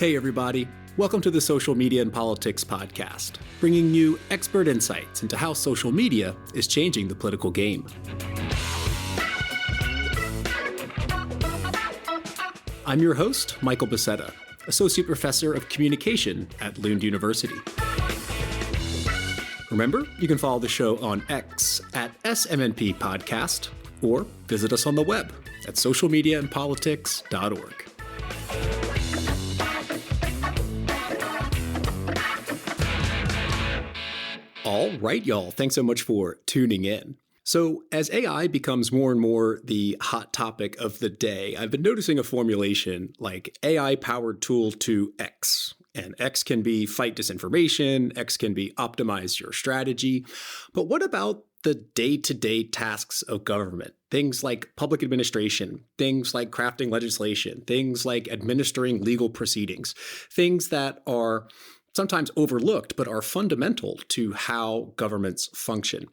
Hey everybody, welcome to the Social Media and Politics podcast, bringing you expert insights into how social media is changing the political game. I'm your host, Michael Becerra, Associate Professor of Communication at Lund University. Remember, you can follow the show on X at SMNP Podcast, or visit us on the web at socialmediaandpolitics.org. All right, y'all. Thanks so much for tuning in. So as AI becomes more and more the hot topic of the day, I've been noticing a formulation like AI-powered tool to X. And X can be fight disinformation, X can be optimize your strategy. But what about the day-to-day tasks of government? Things like public administration, things like crafting legislation, things like administering legal proceedings, things that are sometimes overlooked, but are fundamental to how governments function.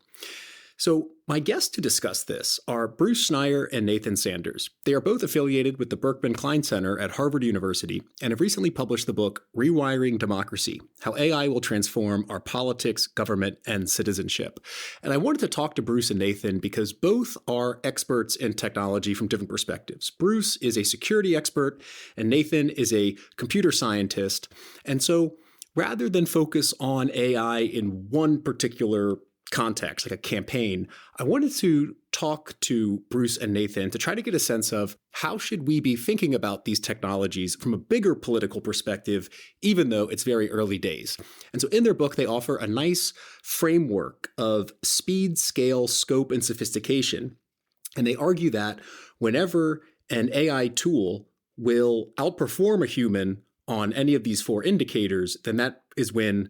So my guests to discuss this are Bruce Schneier and Nathan Sanders. They are both affiliated with the Berkman Klein Center at Harvard University and have recently published the book Rewiring Democracy: How AI Will Transform Our Politics, Government, and Citizenship. And I wanted to talk to Bruce and Nathan because both are experts in technology from different perspectives. Bruce is a security expert and Nathan is a computer scientist. And so rather than focus on AI in one particular context, like a campaign, I wanted to talk to Bruce and Nathan to try to get a sense of how should we be thinking about these technologies from a bigger political perspective, even though it's very early days. And so in their book, they offer a nice framework of speed, scale, scope, and sophistication. And they argue that whenever an AI tool will outperform a human on any of these four indicators, then that is when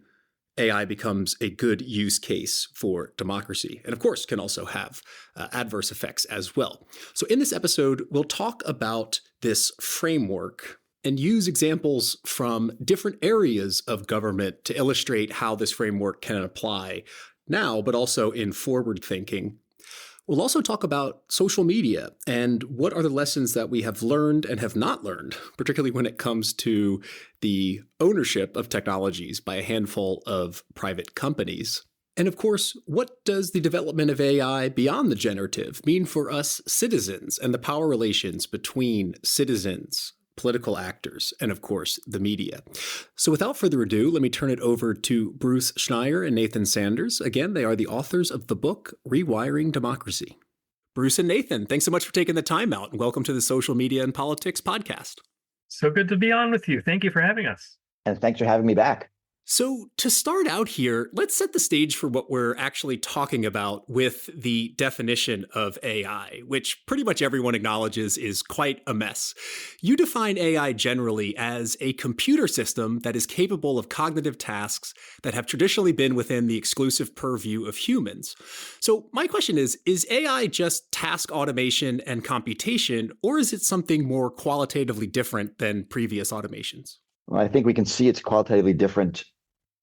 AI becomes a good use case for democracy, and of course can also have adverse effects as well. So in this episode, we'll talk about this framework and use examples from different areas of government to illustrate how this framework can apply now, but also in forward thinking. We'll also talk about social media and what are the lessons that we have learned and have not learned, particularly when it comes to the ownership of technologies by a handful of private companies. And of course, what does the development of AI beyond the generative mean for us citizens and the power relations between citizens, political actors, and of course, the media? So without further ado, let me turn it over to Bruce Schneier and Nathan Sanders. Again, they are the authors of the book, Rewiring Democracy. Bruce and Nathan, thanks so much for taking the time out, and welcome to the Social Media and Politics podcast. So good to be on with you. Thank you for having us. And thanks for having me back. So to start out here, let's set the stage for what we're actually talking about with the definition of AI, which pretty much everyone acknowledges is quite a mess. You define AI generally as a computer system that is capable of cognitive tasks that have traditionally been within the exclusive purview of humans. So my question is AI just task automation and computation, or is it something more qualitatively different than previous automations? Well, I think we can see it's qualitatively different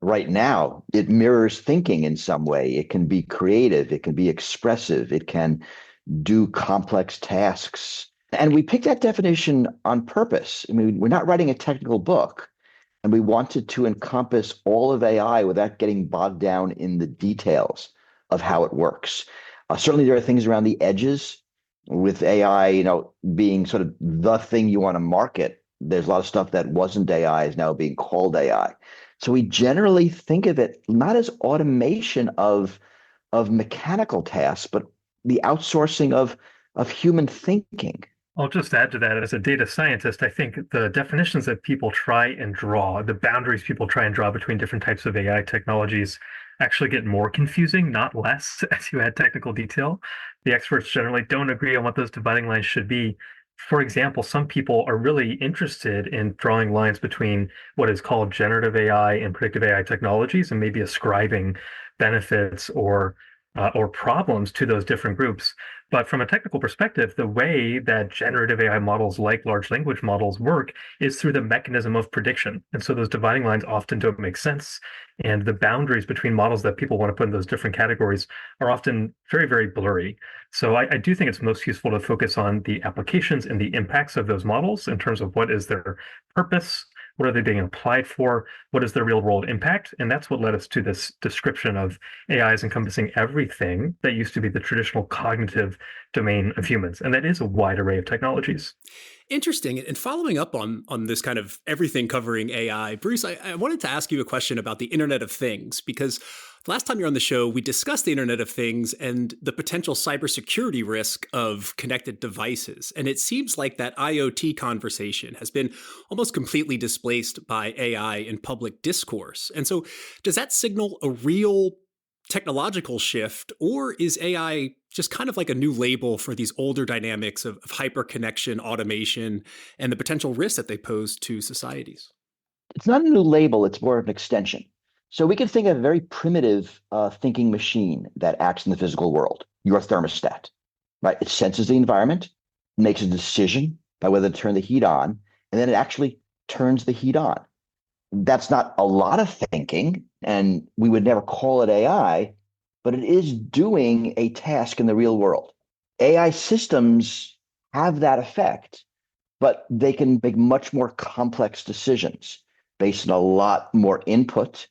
right now. It mirrors thinking in some way. It can be creative. It can be expressive. It can do complex tasks. And we picked that definition on purpose. I mean, we're not writing a technical book, and we wanted to encompass all of AI without getting bogged down in the details of how it works. Certainly, there are things around the edges with AI, being sort of the thing you want to market. There's a lot of stuff that wasn't AI is now being called AI. So we generally think of it not as automation of mechanical tasks, but the outsourcing of human thinking. I'll just add to that, as a data scientist, I think the definitions that people try and draw, the boundaries people try and draw between different types of AI technologies actually get more confusing, not less, as you add technical detail. The experts generally don't agree on what those dividing lines should be. For example, some people are really interested in drawing lines between what is called generative AI and predictive AI technologies, and maybe ascribing benefits or problems to those different groups. But from a technical perspective, the way that generative AI models like large language models work is through the mechanism of prediction. And so those dividing lines often don't make sense. And the boundaries between models that people want to put in those different categories are often very, very blurry. So I do think it's most useful to focus on the applications and the impacts of those models in terms of what is their purpose, What are they being applied for? What is their real world impact? And that's what led us to this description of AI as encompassing everything that used to be the traditional cognitive domain of humans. And that is a wide array of technologies. Interesting. And following up on this kind of everything covering AI, Bruce, I wanted to ask you a question about the Internet of Things, because last time you're on the show, we discussed the Internet of Things and the potential cybersecurity risk of connected devices. And it seems like that IoT conversation has been almost completely displaced by AI in public discourse. And so does that signal a real technological shift, or is AI just kind of like a new label for these older dynamics of hyperconnection, automation, and the potential risks that they pose to societies? It's not a new label, it's more of an extension. So we can think of a very primitive thinking machine that acts in the physical world, your thermostat, right? It senses the environment, makes a decision by whether to turn the heat on, and then it actually turns the heat on. That's not a lot of thinking, and we would never call it AI, but it is doing a task in the real world. AI systems have that effect, but they can make much more complex decisions based on a lot more input,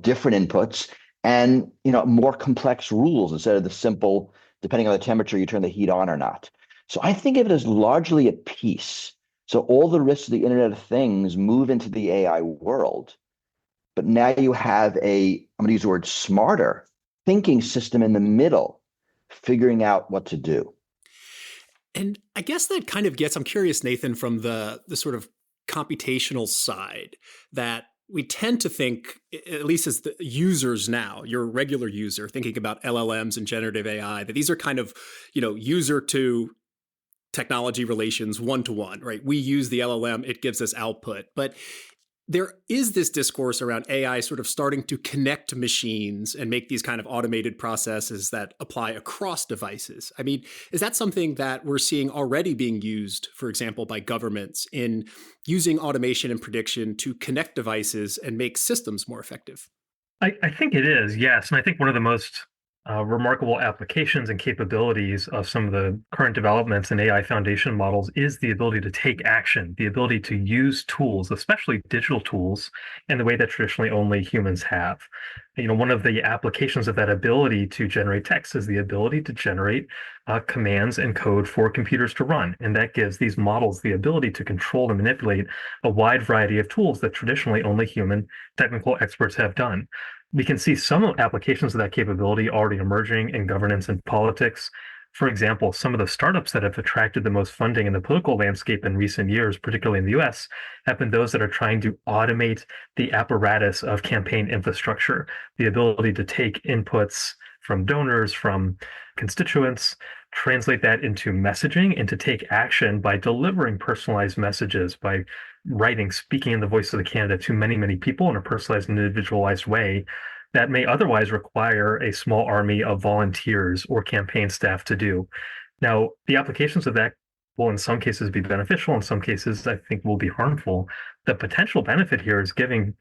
different inputs, and more complex rules instead of the simple, depending on the temperature, you turn the heat on or not. So I think of it as largely at peace. So all the risks of the Internet of Things move into the AI world. But now you have I'm going to use the word smarter, thinking system in the middle, figuring out what to do. And I guess that kind of gets, I'm curious, Nathan, from the sort of computational side, that we tend to think, at least as the users now, your regular user, thinking about LLMs and generative AI, that these are kind of, user to technology relations one-to-one, right? We use the LLM, it gives us output. But there is this discourse around AI sort of starting to connect machines and make these kind of automated processes that apply across devices. I mean, is that something that we're seeing already being used, for example, by governments in using automation and prediction to connect devices and make systems more effective? I think it is, yes. And I think one of the most remarkable applications and capabilities of some of the current developments in AI foundation models is the ability to take action, the ability to use tools, especially digital tools, in the way that traditionally only humans have. One of the applications of that ability to generate text is the ability to generate commands and code for computers to run. And that gives these models the ability to control and manipulate a wide variety of tools that traditionally only human technical experts have done. We can see some applications of that capability already emerging in governance and politics. For example, some of the startups that have attracted the most funding in the political landscape in recent years, particularly in the US, have been those that are trying to automate the apparatus of campaign infrastructure, the ability to take inputs from donors, from constituents, translate that into messaging, and to take action by delivering personalized messages, by speaking in the voice of the candidate to many, many people in a personalized and individualized way that may otherwise require a small army of volunteers or campaign staff to do. Now, the applications of that will in some cases be beneficial, in some cases I think will be harmful. The potential benefit here is giving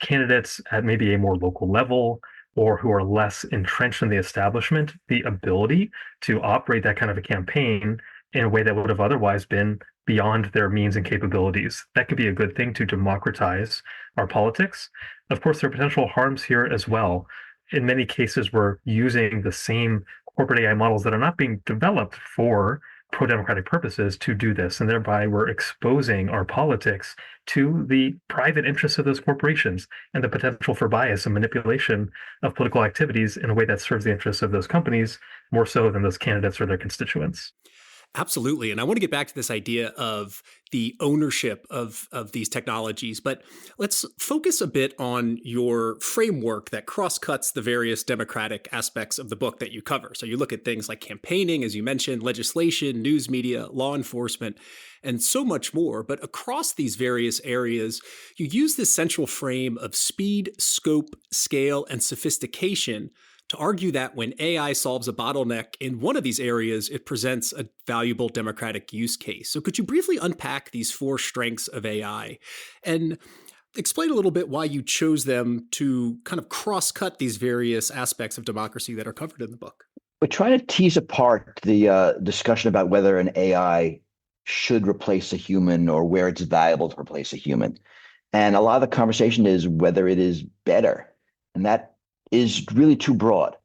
candidates at maybe a more local level or who are less entrenched in the establishment the ability to operate that kind of a campaign in a way that would have otherwise been beyond their means and capabilities. That could be a good thing to democratize our politics. Of course, there are potential harms here as well. In many cases, we're using the same corporate AI models that are not being developed for pro-democratic purposes to do this, and thereby we're exposing our politics to the private interests of those corporations and the potential for bias and manipulation of political activities in a way that serves the interests of those companies more so than those candidates or their constituents. Absolutely. And I want to get back to this idea of the ownership of these technologies, but let's focus a bit on your framework that cross-cuts the various democratic aspects of the book that you cover. So you look at things like campaigning, as you mentioned, legislation, news media, law enforcement, and so much more. But across these various areas, you use this central frame of speed, scope, scale, and sophistication to argue that when AI solves a bottleneck in one of these areas, it presents a valuable democratic use case. So could you briefly unpack these four strengths of AI and explain a little bit why you chose them to kind of cross-cut these various aspects of democracy that are covered in the book? We're trying to tease apart the discussion about whether an AI should replace a human or where it's valuable to replace a human. And a lot of the conversation is whether it is better. And that is really too broad.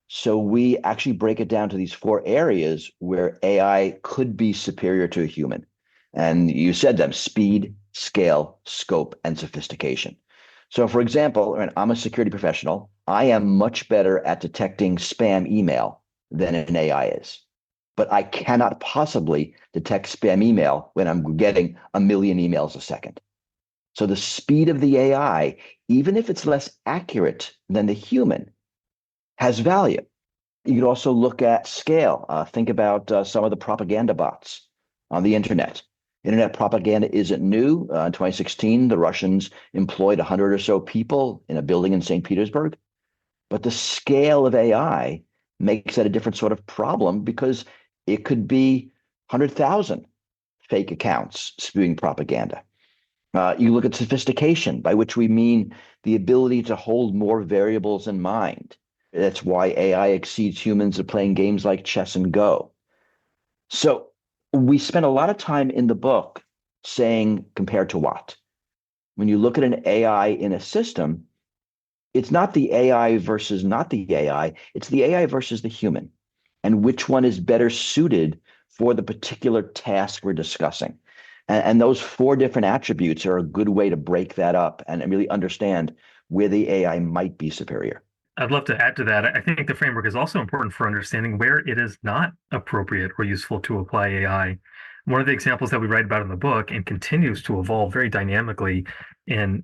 So we actually break it down to these four areas where AI could be superior to a human. And you said them: speed, scale, scope, and sophistication. So, for example, I'm a security professional. I am much better at detecting spam email than an AI is. But I cannot possibly detect spam email when I'm getting a million emails a second. So the speed of the AI, even if it's less accurate than the human, has value. You could also look at scale. Think about some of the propaganda bots on the internet. Internet propaganda isn't new. In 2016, the Russians employed 100 or so people in a building in St. Petersburg. But the scale of AI makes that a different sort of problem, because it could be 100,000 fake accounts spewing propaganda. You look at sophistication, by which we mean the ability to hold more variables in mind. That's why AI exceeds humans at playing games like chess and Go. So we spend a lot of time in the book saying compared to what. When you look at an AI in a system, it's not the AI versus not the AI, it's the AI versus the human, and which one is better suited for the particular task we're discussing. And those four different attributes are a good way to break that up and really understand where the AI might be superior. I'd love to add to that. I think the framework is also important for understanding where it is not appropriate or useful to apply AI. One of the examples that we write about in the book, and continues to evolve very dynamically in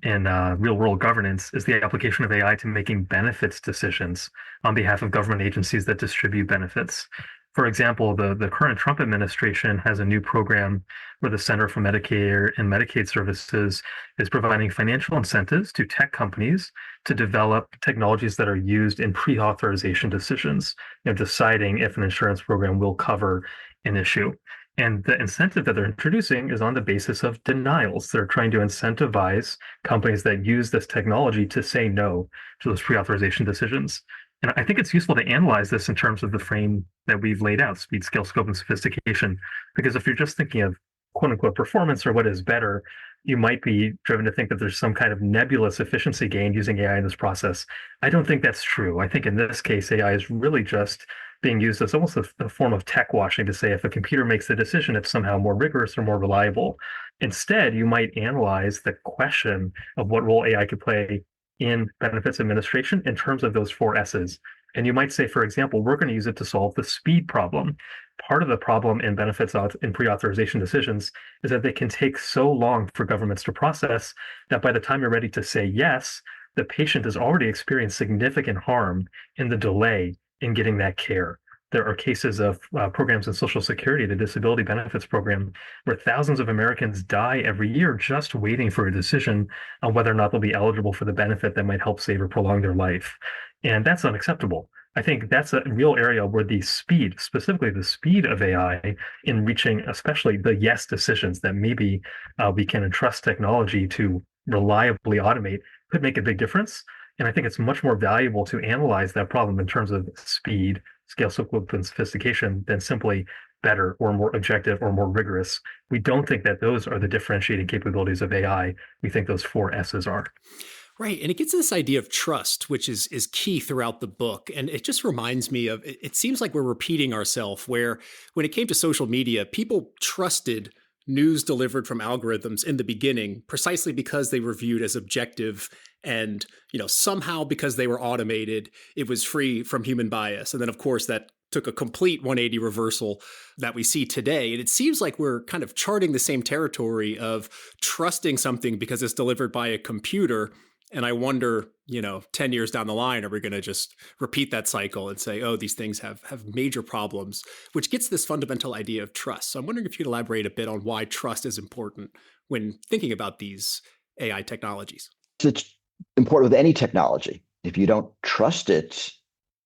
real world governance, is the application of AI to making benefits decisions on behalf of government agencies that distribute benefits. For example, the current Trump administration has a new program where the Center for Medicare and Medicaid Services is providing financial incentives to tech companies to develop technologies that are used in pre-authorization decisions, deciding if an insurance program will cover an issue. And the incentive that they're introducing is on the basis of denials. They're trying to incentivize companies that use this technology to say no to those pre-authorization decisions. And I think it's useful to analyze this in terms of the frame that we've laid out: speed, scale, scope, and sophistication. Because if you're just thinking of quote unquote performance or what is better, you might be driven to think that there's some kind of nebulous efficiency gain using AI in this process. I don't think that's true. I think in this case, AI is really just being used as almost a form of tech washing to say if a computer makes the decision, it's somehow more rigorous or more reliable. Instead, you might analyze the question of what role AI could play in benefits administration in terms of those four S's. And you might say, for example, we're going to use it to solve the speed problem. Part of the problem in benefits in pre-authorization decisions is that they can take so long for governments to process that by the time you're ready to say yes, the patient has already experienced significant harm in the delay in getting that care. There are cases of programs in Social Security, the disability benefits program, where thousands of Americans die every year just waiting for a decision on whether or not they'll be eligible for the benefit that might help save or prolong their life. And that's unacceptable. I think that's a real area where the speed, specifically the speed of AI in reaching especially the yes decisions that maybe we can entrust technology to reliably automate, could make a big difference. And I think it's much more valuable to analyze that problem in terms of speed, scale, scope, and sophistication than simply better or more objective or more rigorous. We don't think that those are the differentiating capabilities of AI. We think those four S's are. Right. And it gets to this idea of trust, which is key throughout the book. And it just reminds me of, it seems like we're repeating ourselves, where when it came to social media, people trusted news delivered from algorithms in the beginning precisely because they were viewed as objective, and somehow because they were automated, it was free from human bias. And then of course that took a complete 180 reversal that we see today. And it seems like we're kind of charting the same territory of trusting something because it's delivered by a computer. And I wonder, 10 years down the line, are we going to just repeat that cycle and say, oh, these things have major problems, which gets this fundamental idea of trust. So I'm wondering if you could elaborate a bit on why trust is important when thinking about these AI technologies. It's important with any technology. If you don't trust it,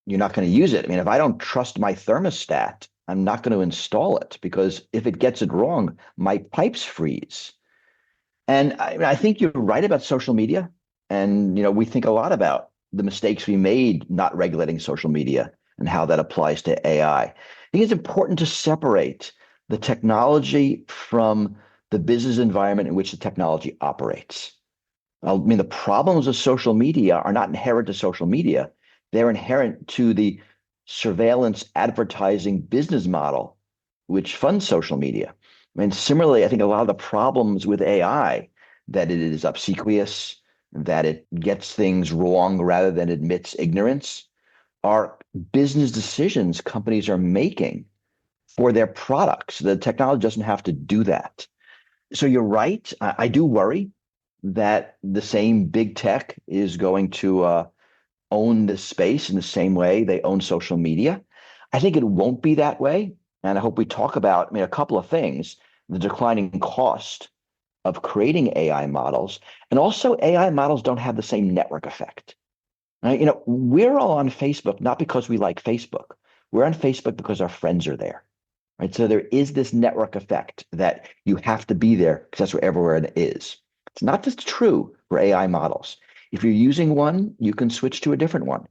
you're not going to use it. I mean, if I don't trust my thermostat, I'm not going to install it, because if it gets it wrong, my pipes freeze. And I think you're right about social media. And, we think a lot about the mistakes we made not regulating social media and how that applies to AI. I think it's important to separate the technology from the business environment in which the technology operates. I mean, the problems of social media are not inherent to social media. They're inherent to the surveillance advertising business model, which funds social media. I mean, similarly, I think a lot of the problems with AI, that it is obsequious, that it gets things wrong rather than admits ignorance, are business decisions companies are making for their products. The technology doesn't have to do that. So you're right. I do worry that the same big tech is going to own this space in the same way they own social media. I think it won't be that way. And I hope we talk about, I mean, a couple of things: the declining cost of creating AI models, and also AI models don't have the same network effect. Right? We're all on Facebook not because we like Facebook. We're on Facebook because our friends are there. Right? So there is this network effect that you have to be there because that's where everywhere it is. It's not just true for AI models. If you're using one, you can switch to a different one.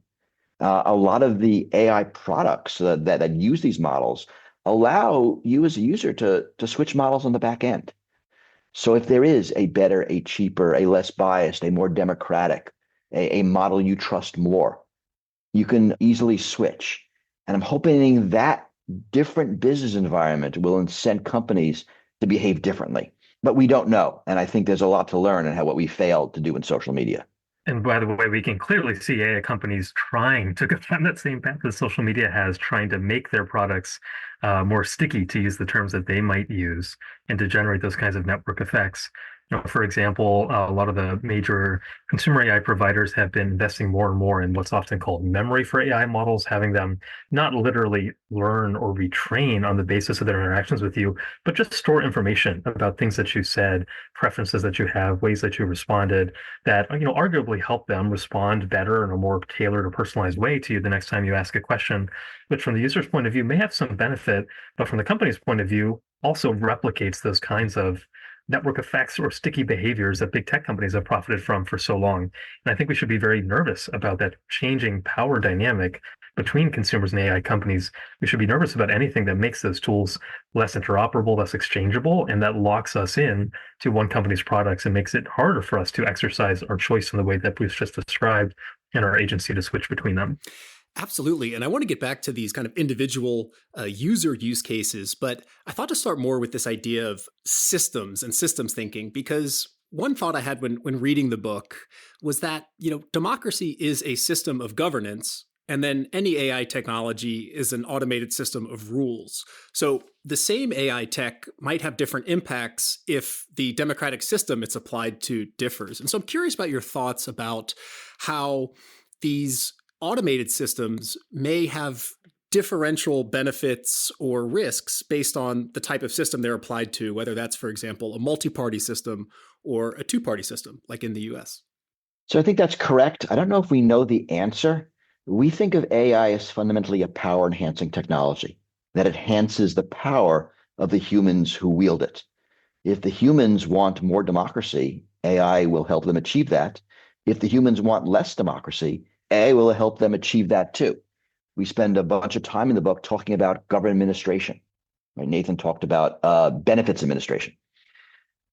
A lot of the AI products that use these models allow you as a user to switch models on the back end. So if there is a better, a cheaper, a less biased, a more democratic, a model you trust more, you can easily switch. And I'm hoping that different business environment will incent companies to behave differently. But we don't know. And I think there's a lot to learn in what we failed to do in social media. And by the way, we can clearly see AI companies trying to go down that same path that social media has, trying to make their products more sticky, to use the terms that they might use, and to generate those kinds of network effects. For example, a lot of the major consumer AI providers have been investing more and more in what's often called memory for AI models, having them not literally learn or retrain on the basis of their interactions with you, but just store information about things that you said, preferences that you have, ways that you responded, that arguably help them respond better in a more tailored or personalized way to you the next time you ask a question, which from the user's point of view may have some benefit, but from the company's point of view also replicates those kinds of network effects or sticky behaviors that big tech companies have profited from for so long. And I think we should be very nervous about that changing power dynamic between consumers and AI companies. We should be nervous about anything that makes those tools less interoperable, less exchangeable, and that locks us in to one company's products and makes it harder for us to exercise our choice in the way that Bruce just described, and our agency to switch between them. Absolutely. And I want to get back to these kind of individual user use cases, but I thought to start more with this idea of systems and systems thinking, because one thought I had when reading the book was that, democracy is a system of governance, and then any AI technology is an automated system of rules. So the same AI tech might have different impacts if the democratic system it's applied to differs. And so I'm curious about your thoughts about how these automated systems may have differential benefits or risks based on the type of system they're applied to, whether that's, for example, a multi-party system or a two-party system, like in the US. So I think that's correct. I don't know if we know the answer. We think of AI as fundamentally a power enhancing technology that enhances the power of the humans who wield it. If the humans want more democracy, AI will help them achieve that. If the humans want less democracy, AI will help them achieve that too. We spend a bunch of time in the book talking about government administration. Right? Nathan talked about benefits administration.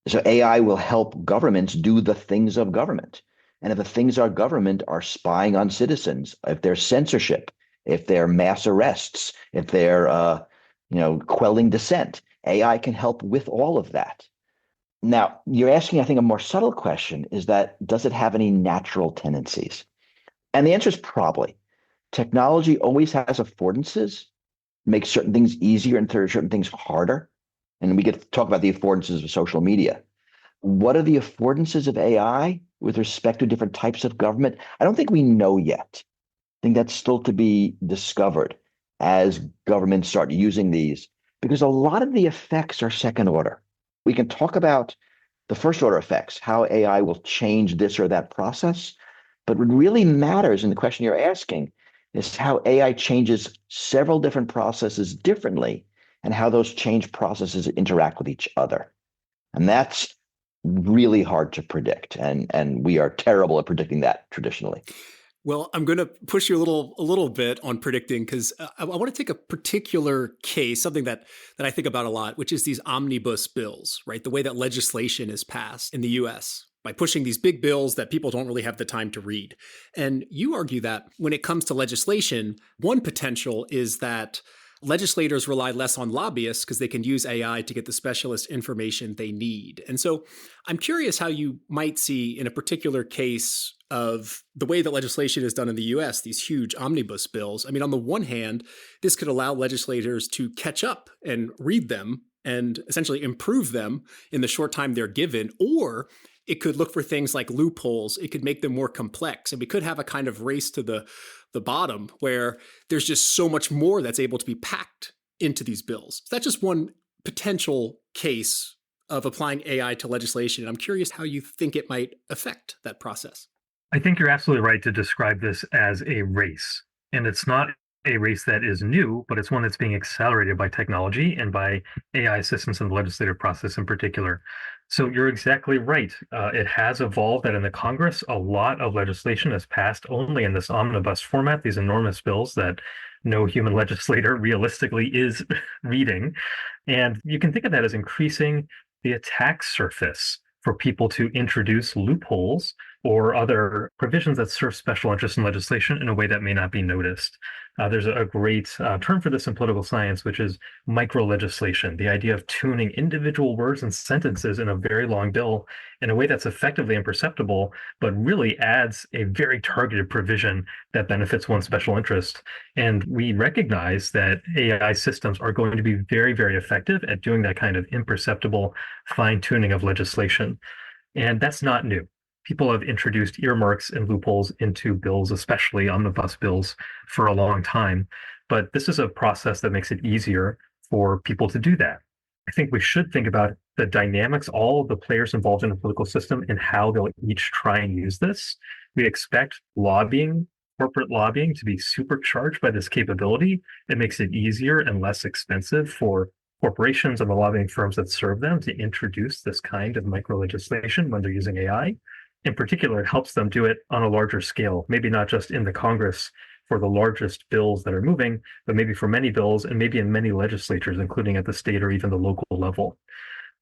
So AI will help governments do the things of government. And if the things of government are spying on citizens, if there's censorship, if there are mass arrests, if they're quelling dissent, AI can help with all of that. Now, you're asking, I think, a more subtle question: is that does it have any natural tendencies? And the answer is probably. Technology always has affordances, makes certain things easier and certain things harder. And we get to talk about the affordances of social media. What are the affordances of AI with respect to different types of government? I don't think we know yet. I think that's still to be discovered as governments start using these, because a lot of the effects are second order. We can talk about the first order effects, how AI will change this or that process. But what really matters in the question you're asking is how AI changes several different processes differently, and how those change processes interact with each other. And that's really hard to predict. And we are terrible at predicting that traditionally. Well, I'm going to push you a little bit on predicting, because I want to take a particular case, something that I think about a lot, which is these omnibus bills, right? The way that legislation is passed in the US. by pushing these big bills that people don't really have the time to read. And you argue that when it comes to legislation, one potential is that legislators rely less on lobbyists because they can use AI to get the specialist information they need. And so I'm curious how you might see in a particular case of the way that legislation is done in the US, these huge omnibus bills. I mean, on the one hand, this could allow legislators to catch up and read them and essentially improve them in the short time they're given, or it could look for things like loopholes. It could make them more complex. And we could have a kind of race to the bottom where there's just so much more that's able to be packed into these bills. So that's just one potential case of applying AI to legislation. I'm curious how you think it might affect that process. I think you're absolutely right to describe this as a race. And it's not a race that is new, but it's one that's being accelerated by technology and by AI assistance in the legislative process in particular. So you're exactly right. It has evolved that in the Congress, a lot of legislation has passed only in this omnibus format, these enormous bills that no human legislator realistically is reading. And you can think of that as increasing the attack surface for people to introduce loopholes or other provisions that serve special interests in legislation in a way that may not be noticed. There's a great term for this in political science, which is micro-legislation, the idea of tuning individual words and sentences in a very long bill in a way that's effectively imperceptible, but really adds a very targeted provision that benefits one special interest. And we recognize that AI systems are going to be very, very effective at doing that kind of imperceptible fine-tuning of legislation. And that's not new. People have introduced earmarks and loopholes into bills, especially omnibus bills, for a long time. But this is a process that makes it easier for people to do that. I think we should think about the dynamics, all of the players involved in the political system, and how they'll each try and use this. We expect lobbying, corporate lobbying, to be supercharged by this capability. It makes it easier and less expensive for corporations and the lobbying firms that serve them to introduce this kind of micro legislation when they're using AI. In particular, it helps them do it on a larger scale, maybe not just in the Congress for the largest bills that are moving, but maybe for many bills and maybe in many legislatures, including at the state or even the local level.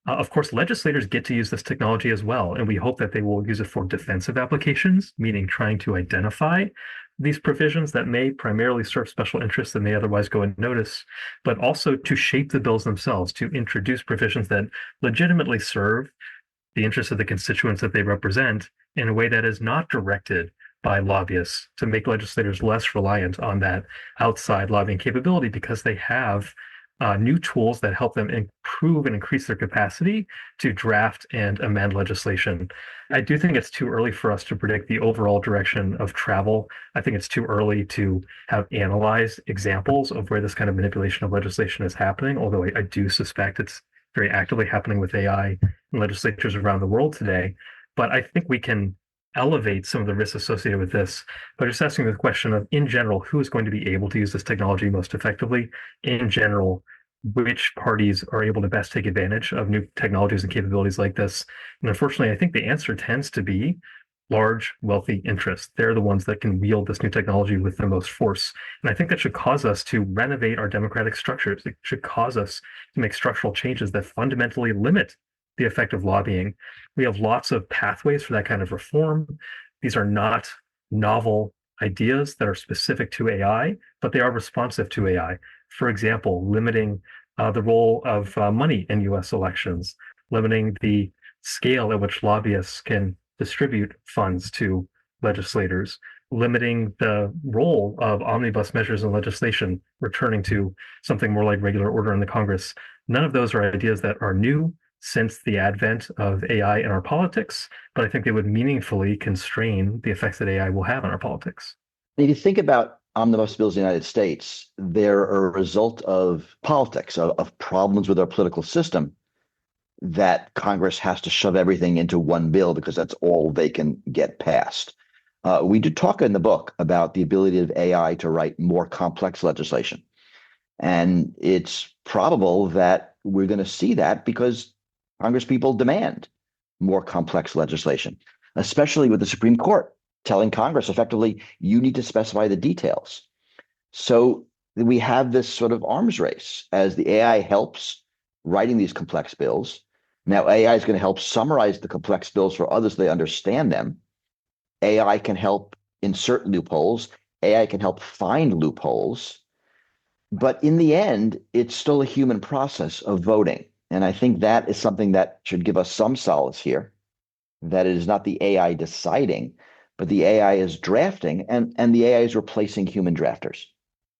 Of course, legislators get to use this technology as well, and we hope that they will use it for defensive applications, meaning trying to identify these provisions that may primarily serve special interests that may otherwise go unnoticed, but also to shape the bills themselves, to introduce provisions that legitimately serve the interests of the constituents that they represent in a way that is not directed by lobbyists, to make legislators less reliant on that outside lobbying capability because they have new tools that help them improve and increase their capacity to draft and amend legislation. I do think it's too early for us to predict the overall direction of travel. I think it's too early to have analyzed examples of where this kind of manipulation of legislation is happening, although I do suspect it's very actively happening with AI in legislatures around the world today. But I think we can elevate some of the risks associated with this by just asking the question of, in general, who is going to be able to use this technology most effectively? In general, which parties are able to best take advantage of new technologies and capabilities like this? And unfortunately, I think the answer tends to be large, wealthy interests. They're the ones that can wield this new technology with the most force. And I think that should cause us to renovate our democratic structures. It should cause us to make structural changes that fundamentally limit the effect of lobbying. We have lots of pathways for that kind of reform. These are not novel ideas that are specific to AI, but they are responsive to AI. For example, limiting the role of money in US elections, limiting the scale at which lobbyists can distribute funds to legislators, limiting the role of omnibus measures in legislation, returning to something more like regular order in the Congress. None of those are ideas that are new since the advent of AI in our politics, but I think they would meaningfully constrain the effects that AI will have on our politics. If you think about omnibus bills in the United States, they're a result of politics, of problems with our political system, that Congress has to shove everything into one bill because that's all they can get passed. We do talk in the book about the ability of AI to write more complex legislation. And it's probable that we're going to see that because Congress people demand more complex legislation, especially with the Supreme Court telling Congress effectively, you need to specify the details. So we have this sort of arms race as the AI helps writing these complex bills. Now, AI is going to help summarize the complex bills for others so they understand them. AI can help insert loopholes. AI can help find loopholes. But in the end, it's still a human process of voting. And I think that is something that should give us some solace here, that it is not the AI deciding, but the AI is drafting, and the AI is replacing human drafters.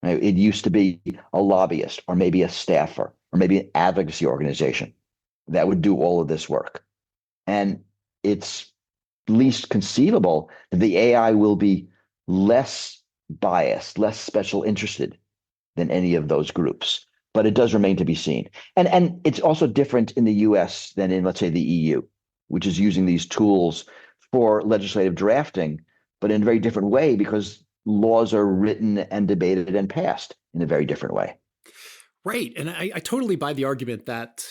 It used to be a lobbyist or maybe a staffer or maybe an advocacy organization that would do all of this work. And it's least conceivable that the AI will be less biased, less special interested than any of those groups. But it does remain to be seen. And it's also different in the US than in, let's say, the EU, which is using these tools for legislative drafting, but in a very different way because laws are written and debated and passed in a very different way. Right. And I totally buy the argument that,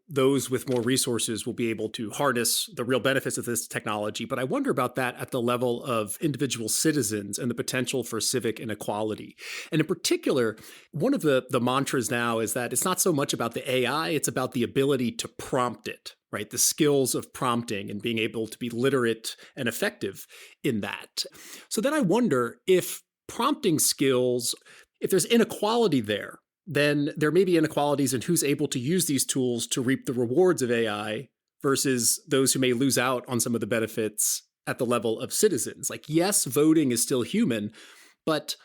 those with more resources will be able to harness the real benefits of this technology. But I wonder about that at the level of individual citizens and the potential for civic inequality. And in particular, one of the mantras now is that it's not so much about the AI, it's about the ability to prompt it, right? The skills of prompting and being able to be literate and effective in that. So then I wonder if prompting skills, if there's inequality there, then there may be inequalities in who's able to use these tools to reap the rewards of AI versus those who may lose out on some of the benefits at the level of citizens. Like, yes, voting is still human, but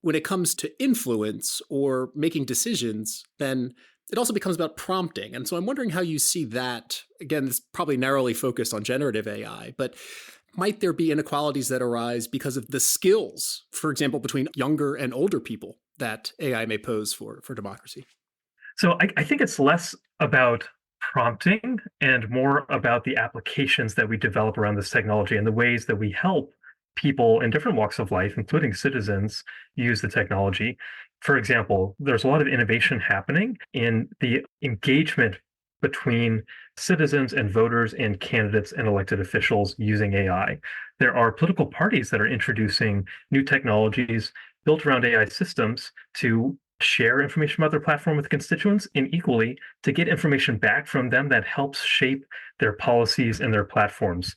when it comes to influence or making decisions, then it also becomes about prompting. And so I'm wondering how you see that. Again, it's probably narrowly focused on generative AI, but might there be inequalities that arise because of the skills, for example, between younger and older people that AI may pose for democracy? So I think it's less about prompting and more about the applications that we develop around this technology and the ways that we help people in different walks of life, including citizens, use the technology. For example, there's a lot of innovation happening in the engagement between citizens and voters and candidates and elected officials using AI. There are political parties that are introducing new technologies built around AI systems to share information about their platform with constituents and equally to get information back from them that helps shape their policies and their platforms.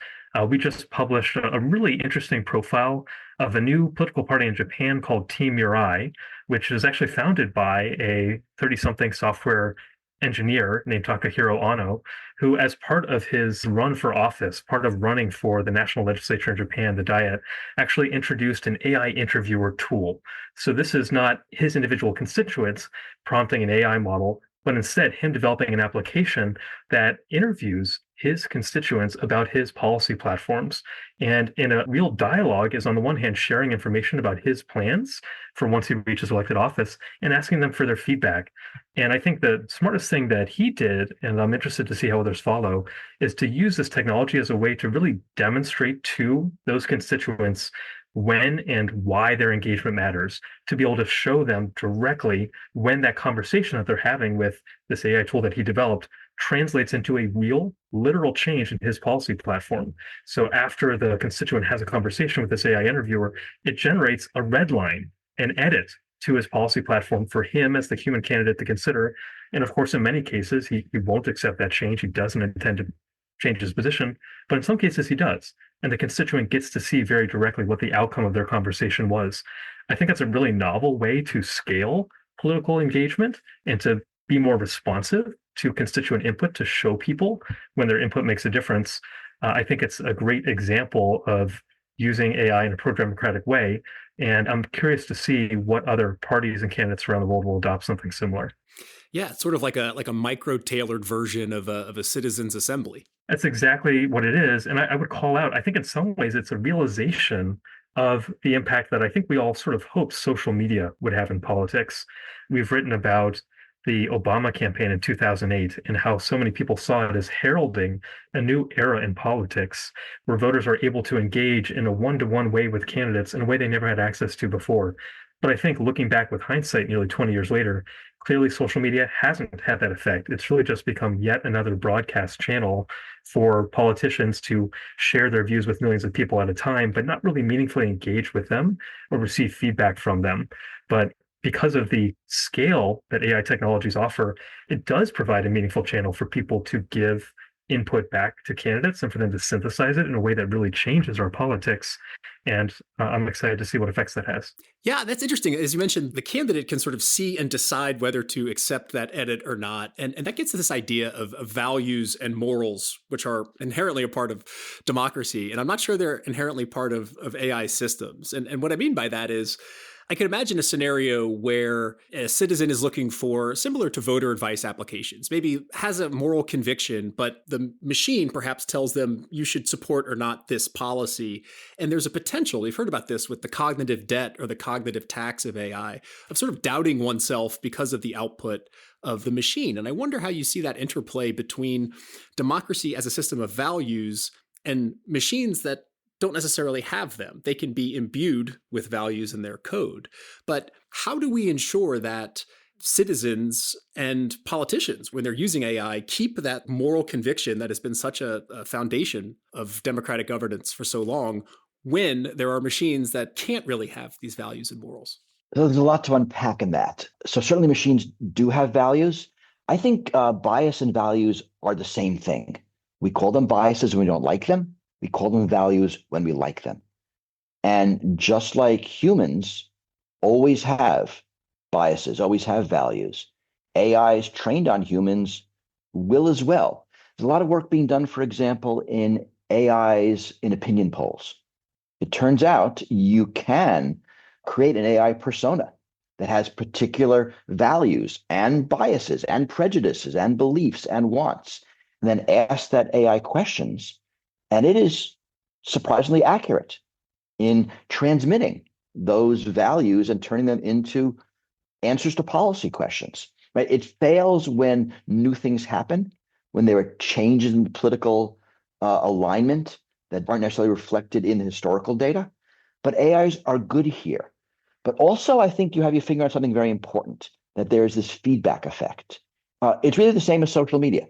We just published a really interesting profile of a new political party in Japan called Team Mirai, which is actually founded by a 30-something software engineer named Takahiro Ono, who, as part of his run for office, part of running for the national legislature in Japan, the Diet, actually introduced an AI interviewer tool. So this is not his individual constituents prompting an AI model, but instead him developing an application that interviews his constituents about his policy platforms. And in a real dialogue is, on the one hand, sharing information about his plans for once he reaches elected office and asking them for their feedback. And I think the smartest thing that he did, and I'm interested to see how others follow, is to use this technology as a way to really demonstrate to those constituents when and why their engagement matters, to be able to show them directly when that conversation that they're having with this AI tool that he developed translates into a real, literal change in his policy platform. So after the constituent has a conversation with this AI interviewer, it generates a red line, an edit to his policy platform for him as the human candidate to consider. And of course, in many cases, he won't accept that change. He doesn't intend to change his position, but in some cases he does. And the constituent gets to see very directly what the outcome of their conversation was. I think that's a really novel way to scale political engagement and to be more responsive to constituent input, to show people when their input makes a difference. I think it's a great example of using AI in a pro-democratic way. And I'm curious to see what other parties and candidates around the world will adopt something similar. Yeah, it's sort of like a micro-tailored version of a citizens' assembly. That's exactly what it is. And I would call out, I think in some ways it's a realization of the impact that I think we all sort of hoped social media would have in politics. We've written about the Obama campaign in 2008 and how so many people saw it as heralding a new era in politics where voters are able to engage in a one-to-one way with candidates in a way they never had access to before. But I think looking back with hindsight nearly 20 years later, clearly social media hasn't had that effect. It's really just become yet another broadcast channel for politicians to share their views with millions of people at a time, but not really meaningfully engage with them or receive feedback from them. But because of the scale that AI technologies offer, it does provide a meaningful channel for people to give input back to candidates and for them to synthesize it in a way that really changes our politics. And I'm excited to see what effects that has. Yeah, that's interesting. As you mentioned, the candidate can sort of see and decide whether to accept that edit or not. And that gets to this idea of values and morals, which are inherently a part of democracy. And I'm not sure they're inherently part of AI systems. And what I mean by that is, I could imagine a scenario where a citizen is looking for, similar to voter advice applications, maybe has a moral conviction, but the machine perhaps tells them you should support or not this policy. And there's a potential, we've heard about this with the cognitive debt or the cognitive tax of AI, of sort of doubting oneself because of the output of the machine. And I wonder how you see that interplay between democracy as a system of values and machines that don't necessarily have them. They can be imbued with values in their code. But how do we ensure that citizens and politicians, when they're using AI, keep that moral conviction that has been such a foundation of democratic governance for so long, when there are machines that can't really have these values and morals? So there's a lot to unpack in that. So certainly machines do have values. I think bias and values are the same thing. We call them biases when we don't like them. We call them values when we like them. And just like humans always have biases, always have values, AIs trained on humans will as well. There's a lot of work being done, for example, in AIs in opinion polls. It turns out you can create an AI persona that has particular values and biases and prejudices and beliefs and wants, and then ask that AI questions. And it is surprisingly accurate in transmitting those values and turning them into answers to policy questions. Right? It fails when new things happen, when there are changes in the political alignment that aren't necessarily reflected in the historical data. But AIs are good here. But also, I think you have your finger on something very important, that there is this feedback effect. It's really the same as social media,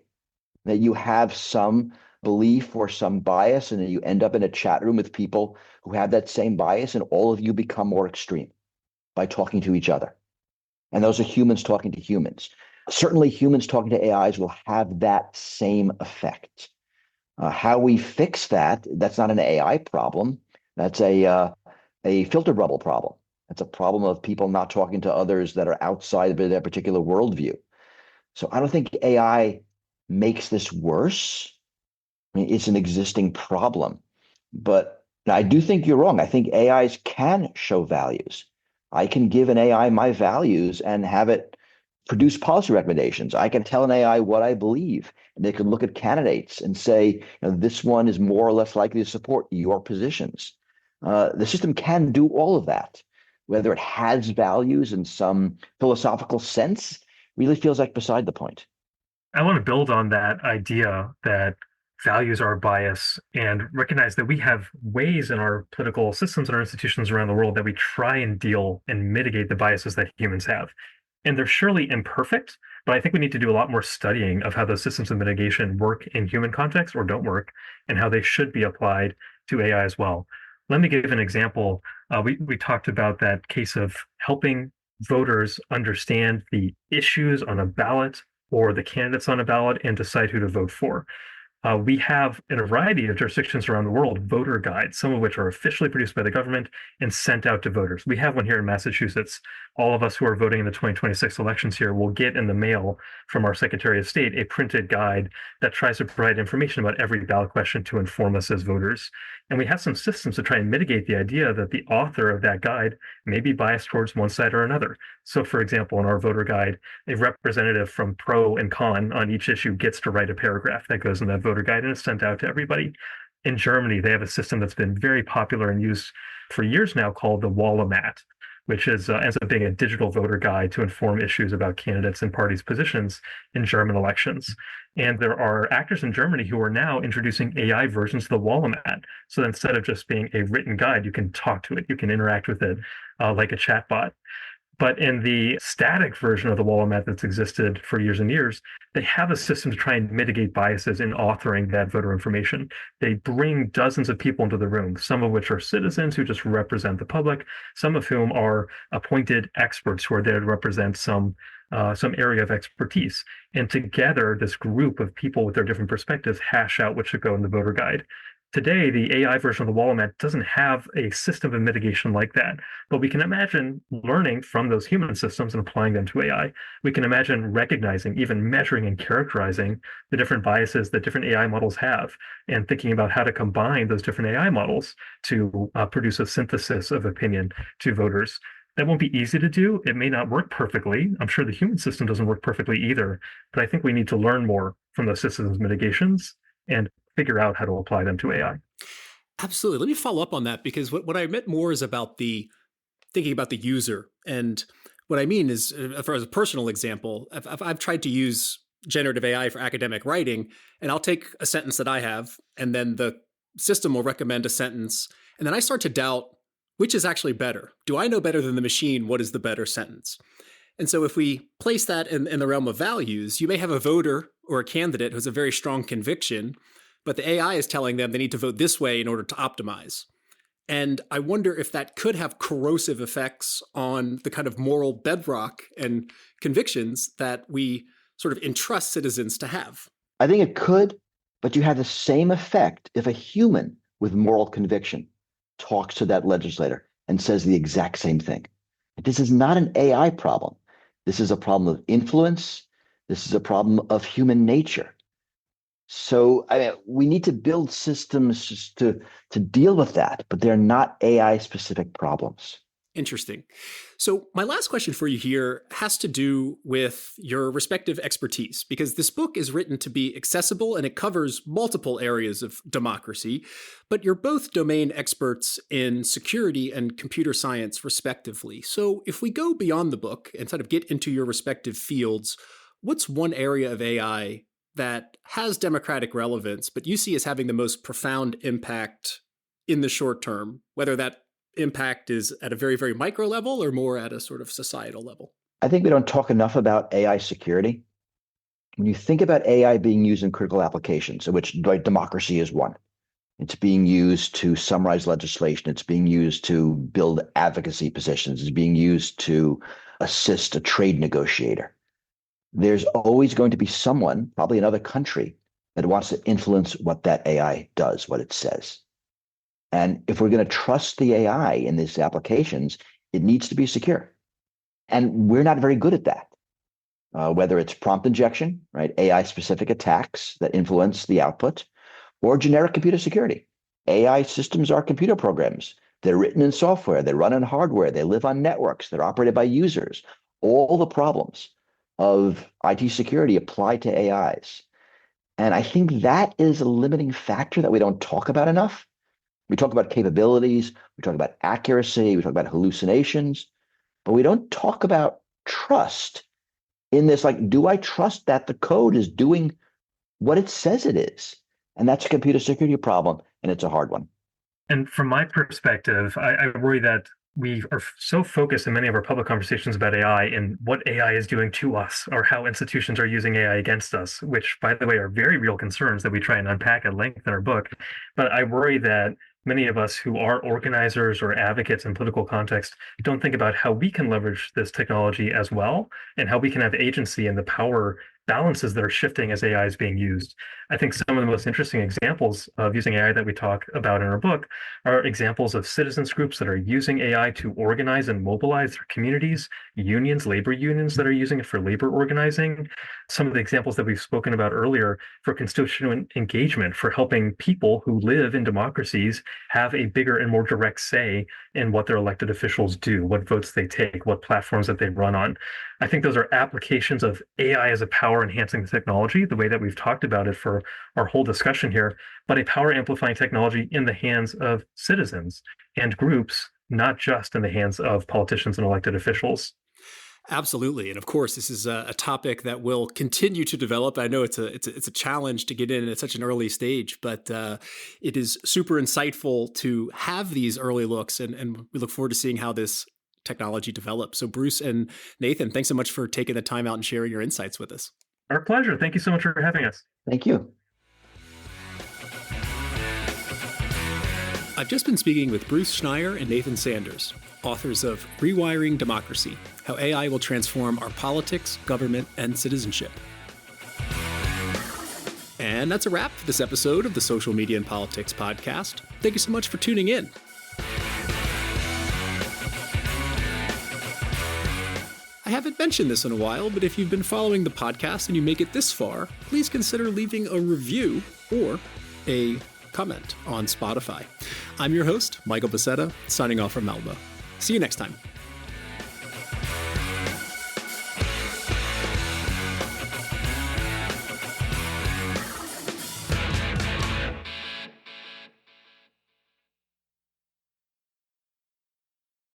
that you have some belief or some bias, and then you end up in a chat room with people who have that same bias, and all of you become more extreme by talking to each other. And those are humans talking to humans. Certainly humans talking to AIs will have that same effect. How we fix that, that's not an AI problem. That's a filter bubble problem. That's a problem of people not talking to others that are outside of their particular worldview. So I don't think AI makes this worse. I mean, it's an existing problem. But I do think you're wrong. I think AIs can show values. I can give an AI my values and have it produce policy recommendations. I can tell an AI what I believe, and they can look at candidates and say, this one is more or less likely to support your positions. The system can do all of that. Whether it has values in some philosophical sense really feels like beside the point. I want to build on that idea that values are bias and recognize that we have ways in our political systems and our institutions around the world that we try and deal and mitigate the biases that humans have. And they're surely imperfect, but I think we need to do a lot more studying of how those systems of mitigation work in human context or don't work, and how they should be applied to AI as well. Let me give an example. We talked about that case of helping voters understand the issues on a ballot or the candidates on a ballot and decide who to vote for. We have, in a variety of jurisdictions around the world, voter guides, some of which are officially produced by the government and sent out to voters. We have one here in Massachusetts. All of us who are voting in the 2026 elections here will get in the mail from our Secretary of State a printed guide that tries to provide information about every ballot question to inform us as voters. And we have some systems to try and mitigate the idea that the author of that guide may be biased towards one side or another. So, for example, in our voter guide, a representative from pro and con on each issue gets to write a paragraph that goes in that voter guide and is sent out to everybody. In Germany, they have a system that's been very popular and used for years now called the Wahl-O-Mat, which ends up being a digital voter guide to inform issues about candidates and parties' positions in German elections. And there are actors in Germany who are now introducing AI versions of the Wahl-O-Mat. So instead of just being a written guide, you can talk to it, you can interact with it like a chatbot. But in the static version of the Wallomat that's existed for years and years, they have a system to try and mitigate biases in authoring that voter information. They bring dozens of people into the room, some of which are citizens who just represent the public, some of whom are appointed experts who are there to represent some area of expertise. And together, this group of people with their different perspectives hash out what should go in the voter guide. Today, the AI version of the Wallomat doesn't have a system of mitigation like that, but we can imagine learning from those human systems and applying them to AI. We can imagine recognizing, even measuring and characterizing the different biases that different AI models have, and thinking about how to combine those different AI models to produce a synthesis of opinion to voters. That won't be easy to do. It may not work perfectly. I'm sure the human system doesn't work perfectly either, but I think we need to learn more from those systems mitigations and figure out how to apply them to AI. Absolutely. Let me follow up on that, because what I meant more is about the thinking about the user. And what I mean is, for as a personal example, I've tried to use generative AI for academic writing, and I'll take a sentence that I have, and then the system will recommend a sentence. And then I start to doubt which is actually better. Do I know better than the machine what is the better sentence? And so if we place that in the realm of values, you may have a voter or a candidate who has a very strong conviction, but the AI is telling them they need to vote this way in order to optimize. And I wonder if that could have corrosive effects on the kind of moral bedrock and convictions that we sort of entrust citizens to have. I think it could, but you have the same effect if a human with moral conviction talks to that legislator and says the exact same thing. This is not an AI problem. This is a problem of influence. This is a problem of human nature. So we need to build systems just to deal with that, but they're not AI specific problems. Interesting. So my last question for you here has to do with your respective expertise, because this book is written to be accessible and it covers multiple areas of democracy, but you're both domain experts in security and computer science, respectively. So if we go beyond the book and sort of get into your respective fields, what's one area of AI that has democratic relevance, but you see as having the most profound impact in the short term, whether that impact is at a very, very micro level or more at a sort of societal level? I think we don't talk enough about AI security. When you think about AI being used in critical applications, of which democracy is one, it's being used to summarize legislation, it's being used to build advocacy positions, it's being used to assist a trade negotiator. There's always going to be someone, probably another country, that wants to influence what that AI does, what it says. And if we're going to trust the AI in these applications, it needs to be secure. And we're not very good at that. Whether it's prompt injection, right, AI-specific attacks that influence the output, or generic computer security. AI systems are computer programs. They're written in software. They run on hardware. They live on networks. They're operated by users. All the problems of IT security apply to AIs. And I think that is a limiting factor that we don't talk about enough. We talk about capabilities, we talk about accuracy, we talk about hallucinations, but we don't talk about trust in this, like, do I trust that the code is doing what it says it is? And that's a computer security problem, and it's a hard one. And from my perspective, I worry that we are so focused in many of our public conversations about AI and what AI is doing to us or how institutions are using AI against us, which, by the way, are very real concerns that we try and unpack at length in our book. But I worry that many of us who are organizers or advocates in political context don't think about how we can leverage this technology as well and how we can have agency and the power balances that are shifting as AI is being used. I think some of the most interesting examples of using AI that we talk about in our book are examples of citizens groups that are using AI to organize and mobilize their communities, unions, labor unions that are using it for labor organizing. Some of the examples that we've spoken about earlier for constituent engagement, for helping people who live in democracies have a bigger and more direct say in what their elected officials do, what votes they take, what platforms that they run on. I think those are applications of AI as a power enhancing technology, the way that we've talked about it for our whole discussion here, but a power amplifying technology in the hands of citizens and groups, not just in the hands of politicians and elected officials. Absolutely. And of course, this is a topic that will continue to develop. I know it's a challenge to get in at such an early stage, but it is super insightful to have these early looks. And we look forward to seeing how this technology develops. So Bruce and Nathan, thanks so much for taking the time out and sharing your insights with us. Our pleasure. Thank you so much for having us. Thank you. I've just been speaking with Bruce Schneier and Nathan Sanders, authors of Rewiring Democracy: How AI Will Transform Our Politics, Government, and Citizenship. And that's a wrap for this episode of the Social Media and Politics podcast. Thank you so much for tuning in. I haven't mentioned this in a while, but if you've been following the podcast and you make it this far, please consider leaving a review or a comment on Spotify. I'm your host, Michael Becerra, signing off from Malmo. See you next time.